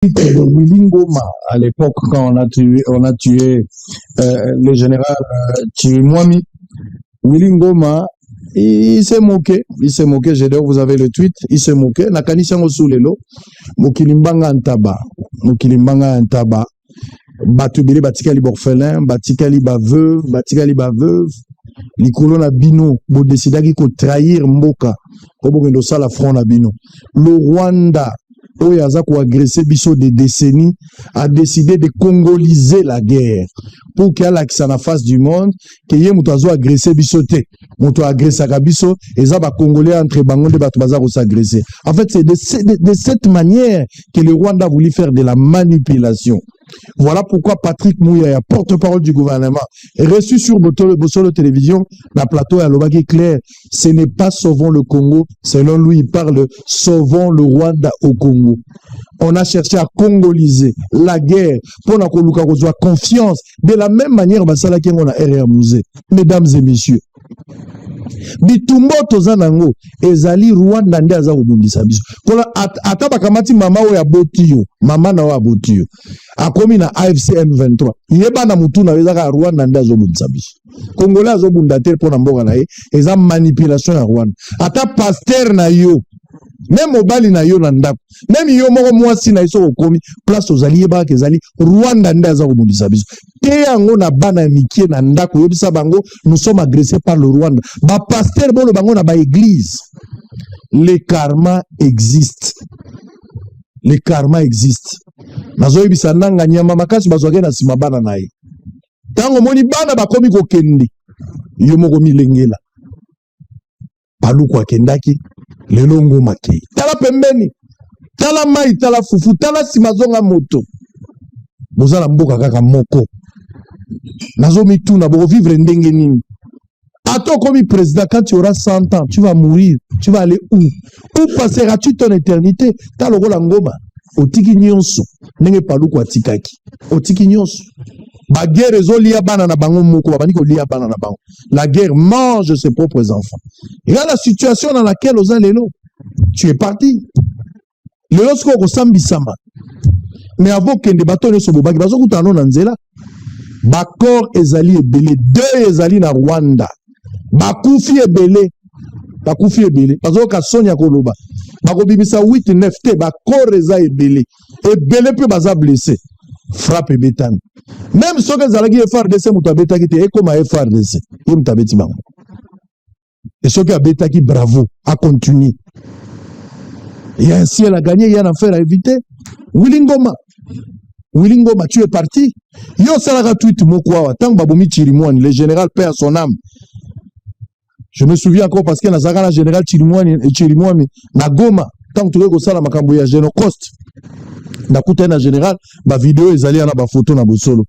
Willy Ngoma, à l'époque, quand on a tué le général Chirimwami, Willy Ngoma, il s'est moqué, j'ai dit, vous avez le tweet, il s'est moqué, Nakanisa Mosulelo, Mokilimbanga Antaba, Batubili Batikali Borfelin, Batikali Baveuve, Likolo na bino, bo décidaki ko trahir Mboka, ko bokendo sala front na bino. Le Rwanda, oyo aza ko agresser biso des décennies, a décidé de congoliser la guerre pour qu'il y ait l'accès à la face du monde, qu'il y ait muto azo agresser biso te, muto agressaka biso, eza ba congolais entre bango de bato baza ko s'agresser. En fait, c'est de cette manière que le Rwanda a voulu faire de la manipulation. Voilà pourquoi Patrick Mouya, porte-parole du gouvernement, est reçu sur Bosolo Télévision, la plateau à Lobaki clair. Ce n'est pas sauvons le Congo, selon lui, il parle sauvons le Rwanda au Congo. On a cherché à congoliser la guerre pour qu'on ait confiance. De la même manière, on a RR Musée. Mesdames et messieurs, bitumbo tozanango ezali Rwanda nde aza kobundisa biso kola ata bakamati mama oyo abotiyo mama na oyo abotiyo akomi na AFC M23 yeba na mutu na ezaka Rwanda nde azobundisa biso Congolais azobunda te mpo na mboka na ye eza manipulation ya Rwanda ata pasteur na yo même mobali na yo na ndako même yo moko mwasi na iso kokomi place ozali yeba ke ezali Rwanda nde aza kobundisa biso te yango na bana mikie na ndako yebisa bango nous sommes agressés par le Rwanda ba pasteur bolo bango na ba église le karma existe nazo yebisa nanga nyama makasi bazwake na sima bana na ye tango moni bana bakomi kokende yo moko milengela paluku akendaki lelo Ngoma kei tala pembeni tala mai tala fufu tala simazonga moto bozala mboka kaka moko nazo mituna boko vivre ndenge nini attends comme président quand tu auras 100 ans tu vas mourir tu vas aller où passeras-tu ton éternité tala lokola Ngoma otiki nyonso ndenge paluku atikaki otiki nyonso ba guerre ezolia bana na bango moko babandi kolia bana na bango la guerre mange ses propres enfants. Et là la situation dans laquelle oza lelo tu es parti lelo siko kosambisama mais avant kende bato nyonso bobaki bazokutana na nzela bakor ezali ebele deux ezali na Rwanda bakufi ebele bazoka sonya koloba bakobibisa 8-9 te bakor eza ebele pe baza blessé frappe betami même soki ezalaki FRDC mutu abetaki te ekoma FRDC ye mutu abeti bango et soki abetaki bravo a continue il y a un ciel à gagner il y a un enfer à éviter. Willy Ngoma tu es parti yo salaka tweet moko awa tango babomi Chirimwani le général paix à son âme. Je me souviens encore parce que nazaka na général Chirimwani na Goma tango toke kosala makambo ya Genocost nakuta na général ba vidéo ezali na ba photo na bosolo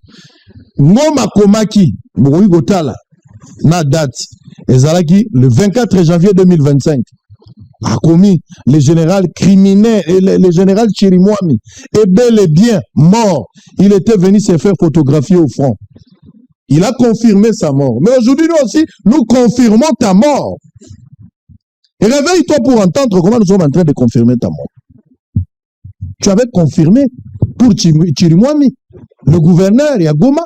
Ngoma komaki bokoki kotala na date ezalaki le 24 janvier 2025 a commis le général criminel et le général Chirimwami est bel et bien mort. Il était venu se faire photographier au front. Il a confirmé sa mort. Mais aujourd'hui, nous aussi, nous confirmons ta mort. Et réveille-toi pour entendre comment nous sommes en train de confirmer ta mort. Tu avais confirmé pour Chirimwami, le gouverneur, Yagoma.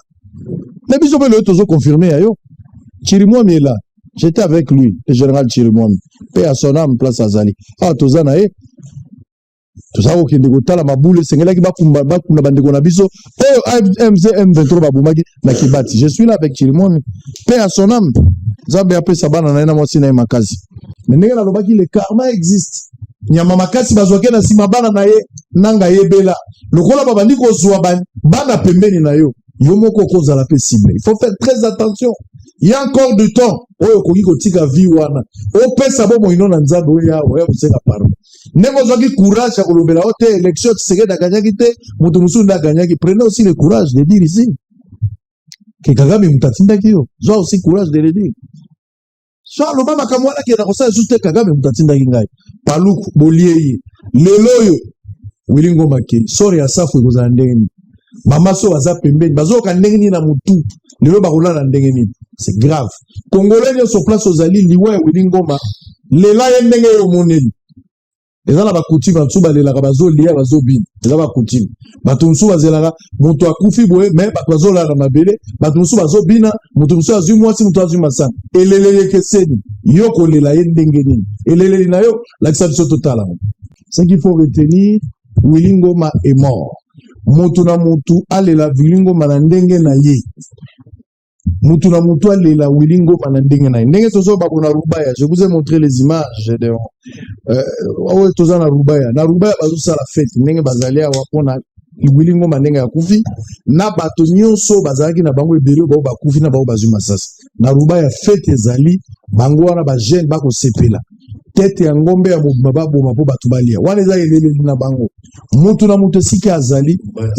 Mais bisous, le tozo confirmé, ayo. Chirimwami est là. J'étais avec lui, le général Chirimwami. Paix à son âme, place à Zali. Ah, tozana e. Toza ko kende kotala mabule sengela ki bakumba bakuna bandeko na biso. Oh, M23 babumaki na Kibati. Je suis là avec Chirimwami. Paix à son âme. Zambe ape sabana na ina mwasi na makasi. Mais ndenge na lobaki le karma existe. Nyama makasi bazwake na sima bana na ye nanga yebela. Lokola babandi ko zwa bana pembeni na yo. Yo moko kozala pe cible. Il faut faire très attention. Il y a encore du temps. Oyo koki kotika vi wana. O pesa bo moino na nzambe oya oya kuseka pardon. Neko zoki courage ya kolobela ote élection tseke da ganyaki te, mutu musu nda ganyaki. Prenez aussi le courage de dire ici que Kagame mutatinda kiyo. Zo aussi courage de le dire. So loba makamwana ke na kosa juste Kagame mutatinda kingai. Paluku boliei. Leloyo Willy Ngoma ke sori ya safu kozala ndenge. Mama so aza pembeni bazoka ndenge ni na mutu. Lelo bakola na ndenge ni. C'est grave. Congolais sur place aux alliés liwa Willy Ngoma. Lela yendenge yo moneli. eza na ba coutume bato balelaka bazolia bazobina eza ba coutume bato mosusu bazelaka moto akufi boye mais bato bazolala mabele bato mosusu bazobina moto mosusu azwi mwasi moto azwi masana eleleli ekeseni yo kolela ye ndenge nini eleleli na yo lakisa biso totala ce qu'il faut retenir Willy Ngoma est mort moto na motu alela Willy Ngoma na ndenge na ye mutu na mutu alela Willy Ngoma na ndenge na ye ndenge tozo bakona Rubaya. Je vous ai montré les images de toza na Rubaya bazo sala fête ndenge bazalia wapona Willy Ngoma ndenge ya kufi na bato nyonso bazalaki na bango ebele ba kufi na ba bazuma sasa na Rubaya fête ezali bango wana ba jeune bako sepela tete ya ngombe ya mobima baboma po bato balia wana eza elele na bango mutu na mutu siki azali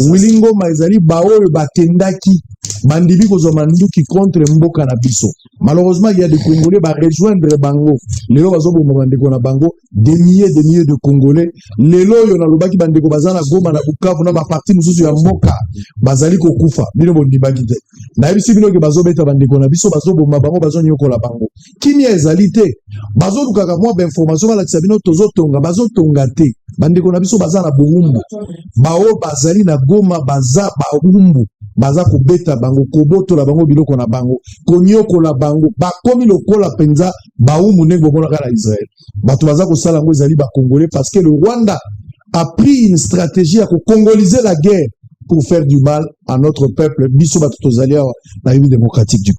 Willy Ngoma ezali baoyo bakendaki bandibi kozwa manduki contre mboka na biso. Malheureusement il y a des Congolais ba rejoindre bango lelo bazoboma bandeko na bango des milliers de Congolais lelo yo na lobaki bandeko bazana Goma na Bukavu na ba parti mususu ya mboka bazali kokufa bino bondibaki te na yebisi bino ke bazobeta bandeko na biso bazoboma bango bazonyokola bango kimia ezali te bazolukaka mwa information balakisa bino tozotonga bazotonga te bandeko na biso bazana Buhumbu bao bazali na Goma baza Bahumbu baza kobeta bango kobotola bango biloko na bango konyokola bango bakomi lokola penza Bahumbu ndenge bokola kala Israël bato baza kosala ngo ezali ba Congolais parce que le Rwanda a pris une stratégie à congoliser la guerre pour faire du mal à notre peuple biso bato tozalia na République démocratique du